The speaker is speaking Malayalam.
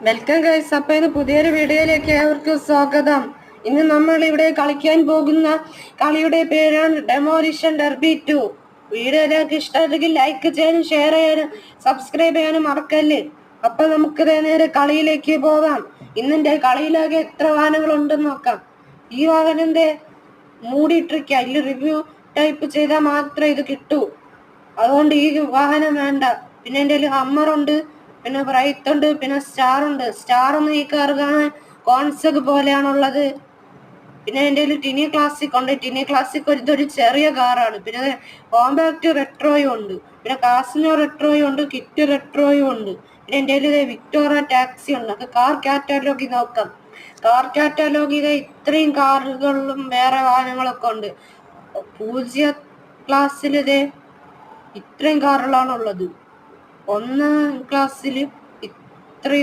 Welcome guys. അപ്പൊ ഇത് പുതിയൊരു വീഡിയോയിലേക്ക് ഏവർക്കും സ്വാഗതം. ഇന്ന് നമ്മൾ ഇവിടെ കളിക്കാൻ പോകുന്ന കളിയുടെ പേരാണ് ഡെമോലിഷൻ ഡെർബി 2. വീഡിയോ എല്ലാവർക്കും ഇഷ്ടമാണെങ്കിൽ ലൈക്ക് ചെയ്യാനും ഷെയർ ചെയ്യാനും സബ്സ്ക്രൈബ് ചെയ്യാനും മറക്കല്ലേ. അപ്പൊ നമുക്ക് നേരെ കളിയിലേക്ക് പോകാം. ഇന്നിന്റെ കളിയിലാകെ എത്ര വാഹനങ്ങൾ ഉണ്ടെന്ന് നോക്കാം. ഈ വാഹനത്തെ മൂടിയിട്ടിരിക്കുക. അതിൽ റിവ്യൂ ടൈപ്പ് ചെയ്താൽ മാത്രമേ ഇത് കിട്ടൂ. അതുകൊണ്ട് ഈ വാഹനം വേണ്ട. പിന്നെ എൻ്റെ കയ്യിൽ ഹമ്മറുണ്ട്, പിന്നെ ബ്രൈത്ത് ഉണ്ട്, പിന്നെ സ്റ്റാർ ഉണ്ട്. സ്റ്റാർ ഒന്നും ഈ കാർ കാണാൻ കോൺസെഗ് പോലെയാണുള്ളത്. പിന്നെ എൻ്റെ കയ്യിൽ ടിനി ക്ലാസിക് ഉണ്ട്. ടിനി ക്ലാസിക് ഇതൊരു ചെറിയ കാറാണ്. പിന്നെ കോമ്പാക്ട് റെട്രോയും ഉണ്ട്, പിന്നെ കാസിനോ റെട്രോയും ഉണ്ട്, കിറ്റ് റെട്രോയും ഉണ്ട്. പിന്നെ എൻ്റെ കയ്യിൽ വിക്ടോറിയ ടാക്സി ഉണ്ട്. അത് കാർ കാറ്റലോഗിൽ നോക്കാം. കാർ കാറ്റലോഗിൽ ഇത്രയും കാറുകളിലും വേറെ വാഹനങ്ങളൊക്കെ ഉണ്ട്. 0 ക്ലാസ്സിൽ ഇത്രയും കാറുകളാണുള്ളത്. 1 ക്ലാസ്സിൽ ഇത്രയും